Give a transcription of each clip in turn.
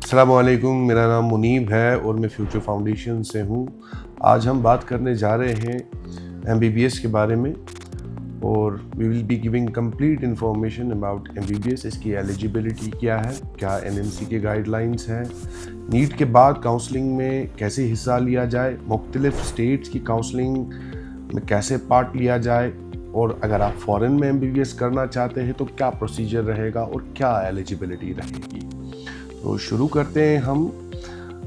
अस्सलामुअलैकुम, मेरा नाम मुनीब है और मैं फ्यूचर फाउंडेशन से हूँ। आज हम बात करने जा रहे हैं एमबीबीएस के बारे में और we will be giving complete information about MBBS. इसकी एलिजिबिलिटी क्या है, क्या एनएमसी के गाइडलाइंस हैं, नीट के बाद काउंसलिंग में कैसे हिस्सा लिया जाए, मुख्तलिफ स्टेट्स की काउंसलिंग में कैसे पार्ट लिया जाए, और अगर आप फॉरेन में एमबीबीएस करना चाहते हैं तो क्या प्रोसीजर रहेगा और क्या एलिजिबिलिटी रहेगी। तो शुरू करते हैं हम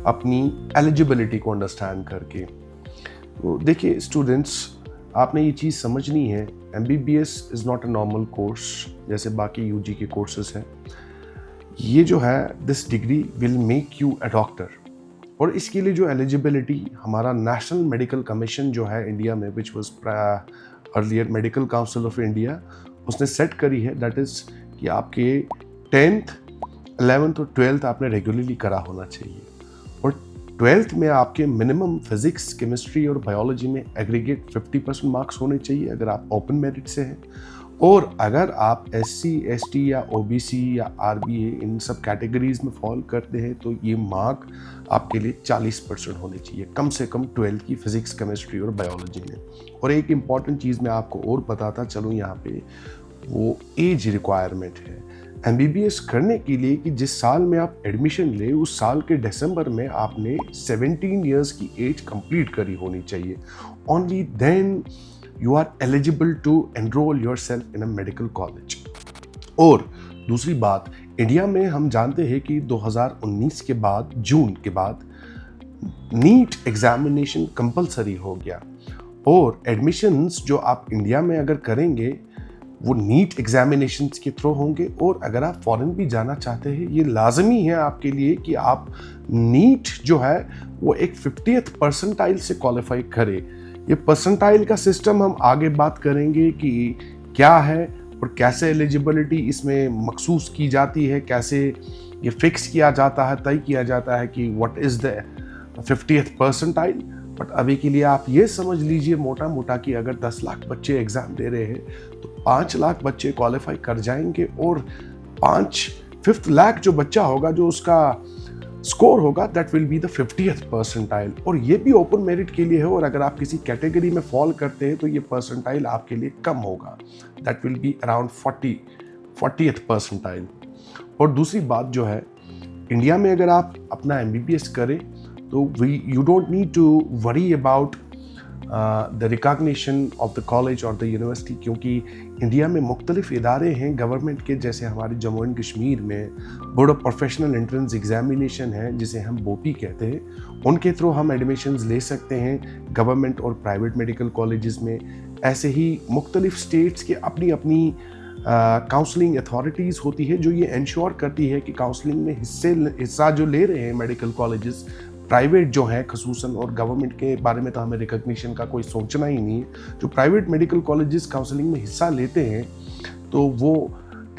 अपनी एलिजिबिलिटी को अंडरस्टैंड करके। तो देखिए स्टूडेंट्स, आपने ये चीज़ समझनी है, MBBS is not a normal course जैसे बाकी यूजी के कोर्सेज हैं। ये जो है, this degree will make you a doctor, और इसके लिए जो एलिजिबिलिटी हमारा नेशनल मेडिकल कमीशन जो है इंडिया में, which was earlier medical council of India, उसने सेट करी है, दैट इज़ कि आपके 10th 11th और 12th आपने रेगुलरली करा होना चाहिए, और 12th में आपके मिनिमम फिजिक्स, केमिस्ट्री और बायोलॉजी में एग्रीगेट 50% मार्क्स होने चाहिए अगर आप ओपन मेरिट से हैं, और अगर आप एससी, एसटी या ओबीसी या आरबीए इन सब कैटेगरीज में फॉल करते हैं तो ये मार्क आपके लिए 40% होने चाहिए कम से कम 12th की फिजिक्स, केमिस्ट्री और बायोलॉजी में। और एक इम्पॉर्टेंट चीज़ मैं आपको और बताता चलूँ यहाँ पे, वो एज रिक्वायरमेंट है एमबीबीएस करने के लिए कि जिस साल में आप एडमिशन ले उस साल के दिसंबर में आपने 17 इयर्स की एज कंप्लीट करी होनी चाहिए। Only then you are eligible to enroll yourself in a medical college. और दूसरी बात, इंडिया में हम जानते हैं कि 2019 के बाद, जून के बाद नीट एग्जामिनेशन कंपलसरी हो गया, और एडमिशन्स जो आप इंडिया में अगर करेंगे वो नीट एग्जामिनेशंस के थ्रू होंगे, और अगर आप फॉरेन भी जाना चाहते हैं ये लाजमी है आपके लिए कि आप नीट जो है वो एक 50th परसेंटाइल से क्वालिफाई करें। ये परसेंटाइल का सिस्टम हम आगे बात करेंगे कि क्या है और कैसे एलिजिबिलिटी इसमें मखसूस की जाती है, कैसे ये फिक्स किया जाता है, तय किया जाता है कि what is the 50th percentile. But अभी के लिए आप ये समझ लीजिए मोटा मोटा कि अगर 10 लाख बच्चे एग्ज़ाम दे रहे हैं तो 5 लाख बच्चे क्वालिफाई कर जाएंगे, और 5 लाख जो बच्चा होगा, जो उसका स्कोर होगा, that will be the 50th percentile. और ये भी ओपन मेरिट के लिए है, और अगर आप किसी कैटेगरी में फॉल करते हैं तो ये परसेंटाइल आपके लिए कम होगा, that will be around 40th percentile. और दूसरी बात जो है, इंडिया में अगर आप अपना एमबीबीएस करें तो you don't need to worry about the recognition of the college or the university, क्योंकि इंडिया में मुख्तलिफ इदारे हैं गवर्नमेंट के, जैसे हमारे जम्मू एंड कश्मीर में board of professional entrance examination है जिसे हम बोपी कहते हैं, उनके थ्रू हम एडमिशन्स ले सकते हैं गवर्नमेंट और प्राइवेट मेडिकल कॉलेजेस में। ऐसे ही मुख्तलिफ स्टेट्स के अपनी अपनी काउंसलिंग अथॉरिटीज़ होती है जो ये इंश्योर करती है कि काउंसलिंग में हिस्सा जो ले रहे हैं मेडिकल कॉलेजेस, प्राइवेट जो है खसूसन, और गवर्नमेंट के बारे में तो हमें रिकग्निशन का कोई सोचना ही नहीं है, जो प्राइवेट मेडिकल कॉलेजेस काउंसलिंग में हिस्सा लेते हैं तो वो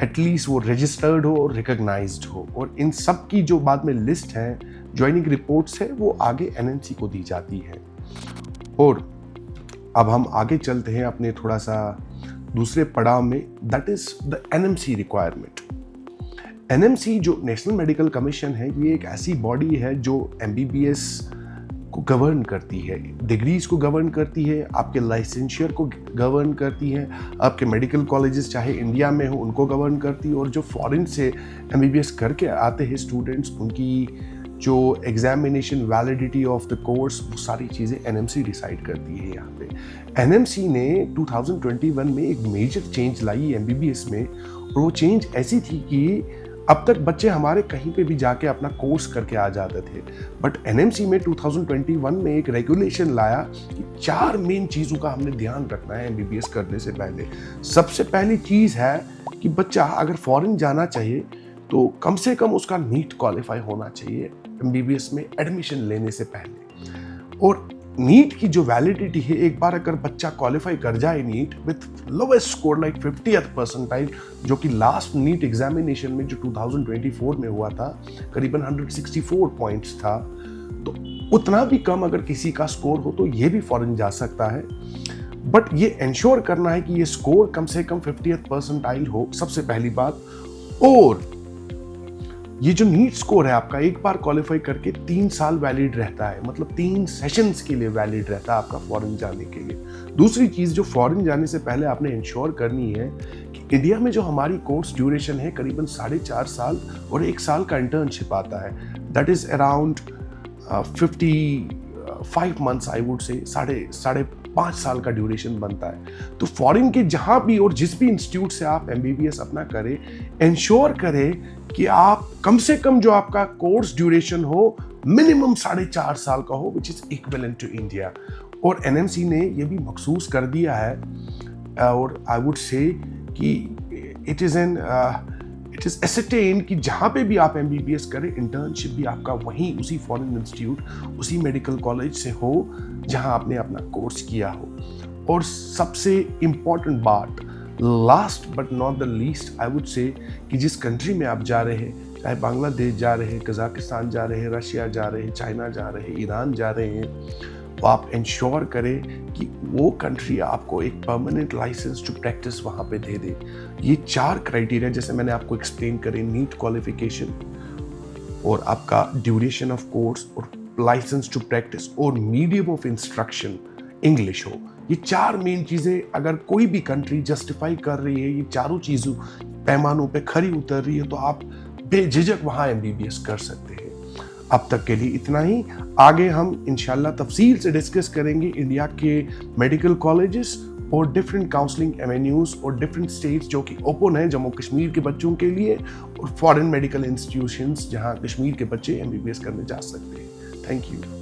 एटलीस्ट वो रजिस्टर्ड हो और रिकग्नाइज्ड हो, और इन सब की जो बाद में लिस्ट है, ज्वाइनिंग रिपोर्ट्स है, वो आगे एनएमसी को दी जाती है। और अब हम आगे चलते हैं अपने थोड़ा सा दूसरे पड़ाव में, that is the NMC requirement. NMC जो नेशनल मेडिकल कमीशन है, ये एक ऐसी बॉडी है जो एमबीबीएस को गवर्न करती है, डिग्रीज को गवर्न करती है, आपके लाइसेंशियर को गवर्न करती है, आपके मेडिकल कॉलेजेस चाहे इंडिया में हो उनको गवर्न करती है, और जो फॉरेन से एमबीबीएस करके आते हैं स्टूडेंट्स, उनकी जो examination validity of the course, वो सारी चीज़ें एनएमसी डिसाइड करती है। यहाँ पे एनएमसी ने 2021 में एक मेजर चेंज लाई एमबीबीएस में, और वो चेंज ऐसी थी कि अब तक बच्चे हमारे कहीं पे भी जाके अपना कोर्स करके आ जाते थे, बट एनएमसी में 2021 में एक रेगुलेशन लाया कि 4 मेन चीज़ों का हमने ध्यान रखना है एमबीबीएस करने से पहले। सबसे पहली चीज़ है कि बच्चा अगर फॉरेन जाना चाहिए तो कम से कम उसका नीट क्वालिफाई होना चाहिए एमबीबीएस में एडमिशन लेने से पहले। और नीट की जो वैलिडिटी है, एक बार अगर बच्चा क्वालिफाई कर जाए NEET with lowest score like 50th percentile, जो कि लास्ट नीट एग्जामिनेशन में जो 2024 में हुआ था करीबन 164 पॉइंट्स था, तो उतना भी कम अगर किसी का स्कोर हो तो ये भी फॉरेन जा सकता है। बट ये इंश्योर करना है कि ये स्कोर कम से कम 50th परसेंटाइल हो, सबसे पहली बात। और ये जो नीट स्कोर है आपका, एक बार क्वालिफाई करके 3 साल वैलिड रहता है, मतलब 3 सेशंस के लिए वैलिड रहता है आपका फॉरेन जाने के लिए। दूसरी चीज़ जो फॉरेन जाने से पहले आपने इंश्योर करनी है कि इंडिया में जो हमारी कोर्स ड्यूरेशन है करीबन 4.5 साल और 1 साल का इंटर्नशिप आता है, that is around 55 months I would say, साढ़े 5 साल का ड्यूरेशन बनता है। तो फॉरेन के जहाँ भी और जिस भी इंस्टीट्यूट से आप MBBS अपना करें, इंश्योर करें कि आप कम से कम जो आपका कोर्स ड्यूरेशन हो मिनिमम 4.5 साल का हो, which is equivalent to India. और NMC ने ये भी महसूस कर दिया है, और आई वुड से कि इट इज़ एसरटेन कि जहाँ पे भी आप MBBS करें, इंटर्नशिप भी आपका वहीं उसी फॉरेन इंस्टीट्यूट, उसी मेडिकल कॉलेज से हो जहाँ आपने अपना कोर्स किया हो। और सबसे इम्पॉर्टेंट बात, last but not the least, I would say कि जिस कंट्री में आप जा रहे हैं, चाहे बांग्लादेश जा रहे हैं, कजाकिस्तान जा रहे हैं, रशिया जा रहे हैं, चाइना जा रहे हैं, ईरान जा रहे हैं, तो आप इंश्योर करें कि वो कंट्री आपको एक परमानेंट लाइसेंस टू प्रैक्टिस वहाँ पे दे दे। ये 4 क्राइटेरिया जैसे मैंने आपको एक्सप्लेन करे, नीट क्वालिफिकेशन और आपका ड्यूरेशन ऑफ कोर्स और लाइसेंस टू प्रैक्टिस और मीडियम ऑफ इंस्ट्रक्शन इंग्लिश हो। ये 4 मेन चीज़ें अगर कोई भी कंट्री जस्टिफाई कर रही है, ये चारों चीज़ों पैमानों पे खरी उतर रही है, तो आप बेझिझक वहाँ MBBS कर सकते हैं। अब तक के लिए इतना ही। आगे हम इंशाल्लाह तफसील से डिस्कस करेंगे इंडिया के मेडिकल कॉलेजेस और डिफरेंट काउंसलिंग एवेन्यूज़ और डिफरेंट स्टेट्स जो कि ओपन है जम्मू कश्मीर के बच्चों के लिए, और फॉरेन मेडिकल इंस्टीट्यूशंस जहां कश्मीर के बच्चे MBBS करने जा सकते हैं। Thank you.